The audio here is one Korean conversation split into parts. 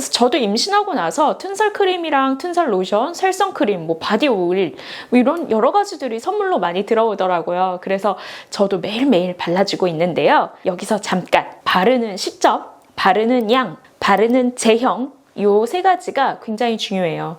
그래서 저도 임신하고 나서 튼살 크림이랑 튼살 로션, 살성 크림, 바디 오일 이런 여러 가지들이 선물로 많이 들어오더라고요. 그래서 저도 매일매일 발라주고 있는데요. 여기서 잠깐 바르는 시점, 바르는 양, 바르는 제형 이 세 가지가 굉장히 중요해요.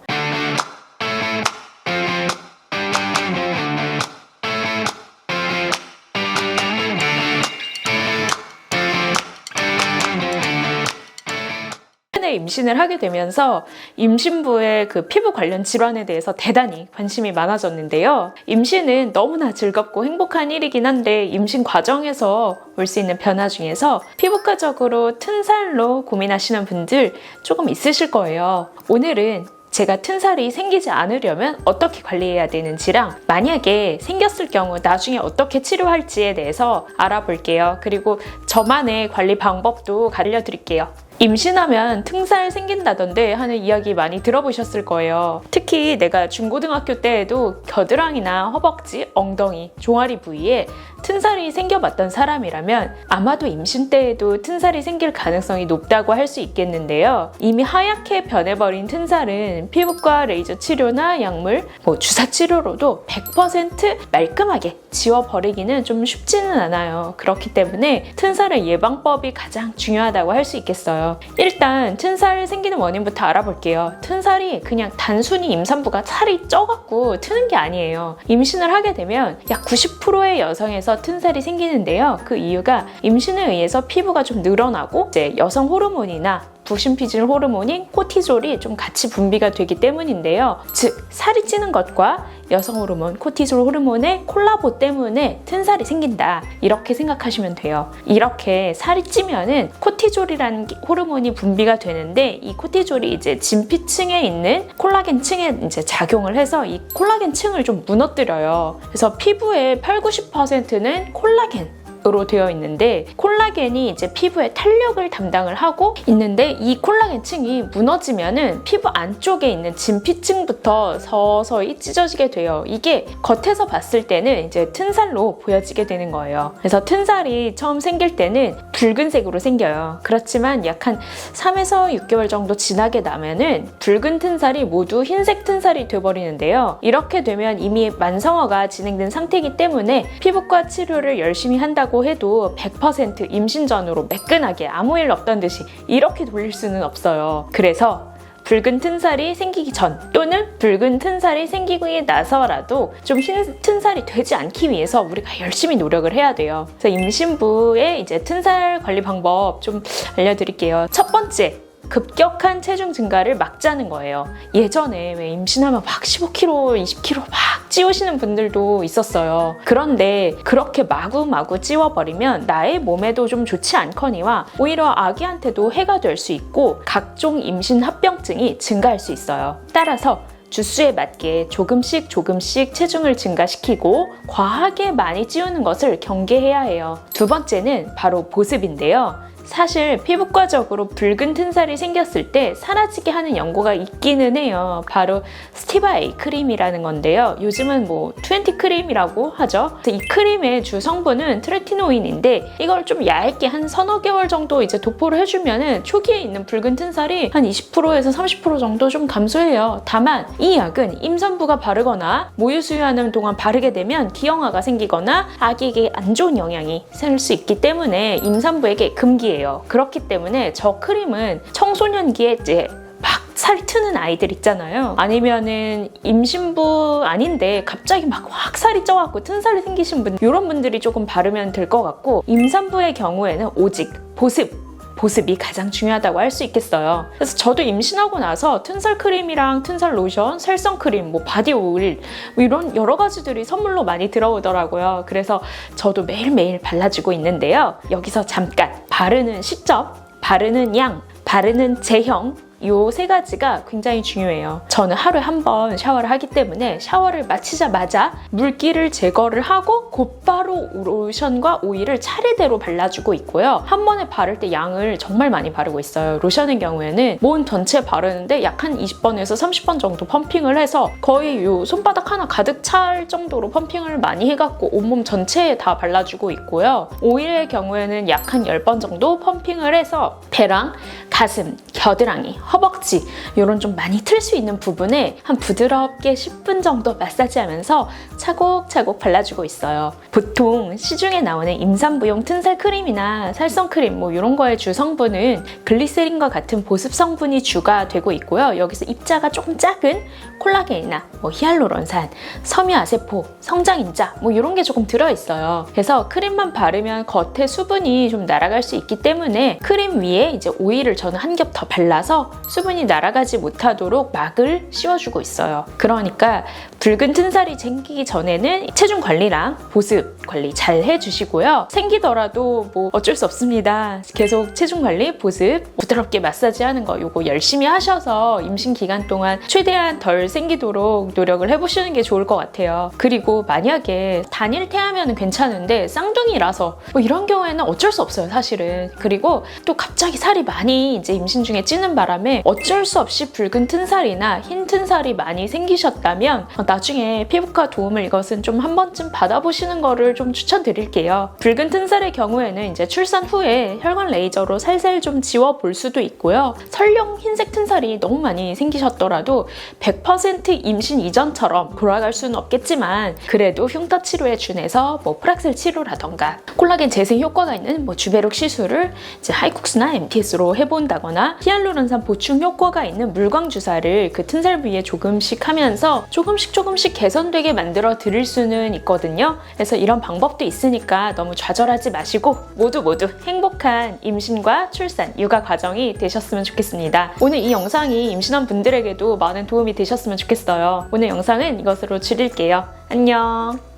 임신을 하게 되면서 임신부의 그 피부 관련 질환에 대해서 대단히 관심이 많아졌는데요. 임신은 너무나 즐겁고 행복한 일이긴 한데 임신 과정에서 볼 수 있는 변화 중에서 피부과적으로 튼살로 고민하시는 분들 조금 있으실 거예요. 오늘은 제가 튼살이 생기지 않으려면 어떻게 관리해야 되는지랑 만약에 생겼을 경우 나중에 어떻게 치료할지에 대해서 알아볼게요. 그리고 저만의 관리 방법도 알려드릴게요. 임신하면 튼살 생긴다던데 하는 이야기 많이 들어보셨을 거예요. 특히 내가 중고등학교 때에도 겨드랑이나 허벅지, 엉덩이, 종아리 부위에 튼살이 생겨봤던 사람이라면 아마도 임신 때에도 튼살이 생길 가능성이 높다고 할 수 있겠는데요. 이미 하얗게 변해버린 튼살은 피부과 레이저 치료나 약물, 주사 치료로도 100% 말끔하게 지워버리기는 좀 쉽지는 않아요. 그렇기 때문에 튼살의 예방법이 가장 중요하다고 할 수 있겠어요. 일단 튼살 생기는 원인부터 알아볼게요. 튼살이 그냥 단순히 임산부가 살이 쪄갖고 트는 게 아니에요. 임신을 하게 되면 약 90%의 여성에서 튼살이 생기는데요. 그 이유가 임신에 의해서 피부가 좀 늘어나고 이제 여성 호르몬이나 부신피질 호르몬인 코티졸이 좀 같이 분비가 되기 때문인데요. 즉 살이 찌는 것과 여성 호르몬, 코티졸 호르몬의 콜라보 때문에 튼살이 생긴다. 이렇게 생각하시면 돼요. 이렇게 살이 찌면은 코티졸이라는 호르몬이 분비가 되는데 이 코티졸이 이제 진피층에 있는 콜라겐층에 이제 작용을 해서 이 콜라겐층을 좀 무너뜨려요. 그래서 피부의 80~90%는 콜라겐 으로 되어 있는데 콜라겐이 이제 피부의 탄력을 담당을 하고 있는데 이 콜라겐층이 무너지면은 피부 안쪽에 있는 진피층부터 서서히 찢어지게 돼요. 이게 겉에서 봤을 때는 이제 튼살로 보여지게 되는 거예요. 그래서 튼살이 처음 생길 때는 붉은색으로 생겨요. 그렇지만 약 한 3에서 6개월 정도 지나게 나면은 붉은 튼살이 모두 흰색 튼살이 돼버리는데요. 이렇게 되면 이미 만성화가 진행된 상태이기 때문에 피부과 치료를 열심히 한다고 해도 100% 임신 전으로 매끈하게 아무 일 없던 듯이 이렇게 돌릴 수는 없어요. 그래서 붉은 튼살이 생기기 전 또는 붉은 튼살이 생기고 나서라도 좀 흰 튼살이 되지 않기 위해서 우리가 열심히 노력을 해야 돼요. 그래서 임신부의 이제 튼살 관리 방법 좀 알려드릴게요. 첫 번째, 급격한 체중 증가를 막자는 거예요. 예전에 왜 임신하면 막 15kg, 20kg 막 찌우시는 분들도 있었어요. 그런데 그렇게 마구마구 찌워버리면 나의 몸에도 좀 좋지 않거니와 오히려 아기한테도 해가 될 수 있고 각종 임신 합병증이 증가할 수 있어요. 따라서 주수에 맞게 조금씩 체중을 증가시키고 과하게 많이 찌우는 것을 경계해야 해요. 두 번째는 바로 보습인데요. 사실 피부과적으로 붉은 튼살이 생겼을 때 사라지게 하는 연고가 있기는 해요. 바로 스티바 A 크림이라는 건데요. 요즘은 20 크림이라고 하죠. 이 크림의 주 성분은 트레티노인인데 이걸 좀 얇게 한 서너 개월 정도 이제 도포를 해주면은 초기에 있는 붉은 튼살이 한 20%에서 30% 정도 좀 감소해요. 다만 이 약은 임산부가 바르거나 모유 수유하는 동안 바르게 되면 기형아가 생기거나 아기에게 안 좋은 영향이 생길 수 있기 때문에 임산부에게 금기예요. 그렇기 때문에 저 크림은 청소년기에 이제 막 살이 트는 아이들 있잖아요. 아니면은 임신부 아닌데 갑자기 막 확 살이 쪄갖고 튼살이 생기신 분, 이런 분들이 조금 바르면 될 것 같고, 임산부의 경우에는 오직 보습이 가장 중요하다고 할 수 있겠어요. 그래서 저도 임신하고 나서 튼살 크림이랑 튼살 로션, 살성 크림, 바디 오일 이런 여러 가지들이 선물로 많이 들어오더라고요. 그래서 저도 매일매일 발라주고 있는데요. 여기서 잠깐 바르는 시점, 바르는 양, 바르는 제형 이 세 가지가 굉장히 중요해요. 저는 하루에 한 번 샤워를 하기 때문에 샤워를 마치자마자 물기를 제거를 하고 곧바로 로션과 오일을 차례대로 발라주고 있고요. 한 번에 바를 때 양을 정말 많이 바르고 있어요. 로션의 경우에는 몸 전체 바르는데 약 한 20번에서 30번 정도 펌핑을 해서 거의 요 손바닥 하나 가득 찰 정도로 펌핑을 많이 해갖고 온몸 전체에 다 발라주고 있고요. 오일의 경우에는 약 한 10번 정도 펌핑을 해서 배랑 가슴, 겨드랑이, 허벅지 이런 좀 많이 틀 수 있는 부분에 한 부드럽게 10분 정도 마사지하면서 차곡차곡 발라주고 있어요. 보통 시중에 나오는 임산부용 튼살 크림이나 살성 크림 뭐 이런 거의 주 성분은 글리세린과 같은 보습 성분이 주가 되고 있고요. 여기서 입자가 조금 작은 콜라겐이나 뭐 히알루론산, 섬유아세포, 성장인자 뭐 이런 게 조금 들어있어요. 그래서 크림만 바르면 겉에 수분이 좀 날아갈 수 있기 때문에 크림 위에 이제 오일을 저는 한 겹 더 발라서 수분이 날아가지 못하도록 막을 씌워주고 있어요. 그러니까 붉은 튼살이 생기기 전에는 체중 관리랑 보습 관리 잘 해주시고요. 생기더라도 뭐 어쩔 수 없습니다. 계속 체중 관리, 보습, 부드럽게 마사지하는 거 요거 열심히 하셔서 임신 기간 동안 최대한 덜 생기도록 노력을 해보시는 게 좋을 것 같아요. 그리고 만약에 단일 태아면 괜찮은데 쌍둥이라서 뭐 이런 경우에는 어쩔 수 없어요, 사실은. 그리고 또 갑자기 살이 많이 이제 임신 중에 찌는 바람에 어쩔 수 없이 붉은 튼살이나 흰 튼살이 많이 생기셨다면 나중에 피부과 도움을 이것은 좀 한 번쯤 받아보시는 거를 좀 추천드릴게요. 붉은 튼살의 경우에는 이제 출산 후에 혈관 레이저로 살살 좀 지워볼 수도 있고요. 설령 흰색 튼살이 너무 많이 생기셨더라도 100% 임신 이전처럼 돌아갈 수는 없겠지만 그래도 흉터 치료에 준해서 뭐 프락셀 치료라던가 콜라겐 재생 효과가 있는 뭐 주베룩 시술을 이제 하이쿡스나 MTS로 해본다거나 히알루론산 보충 효과가 있는 물광 주사를 그 튼살 부위에 조금씩 하면서 조금씩 개선되게 만들어 드릴 수는 있거든요. 그래서 이런 방법도 있으니까 너무 좌절하지 마시고 모두 행복한 임신과 출산, 육아 과정이 되셨으면 좋겠습니다. 오늘 이 영상이 임신한 분들에게도 많은 도움이 되셨으면 좋겠어요. 오늘 영상은 이것으로 줄일게요. 안녕.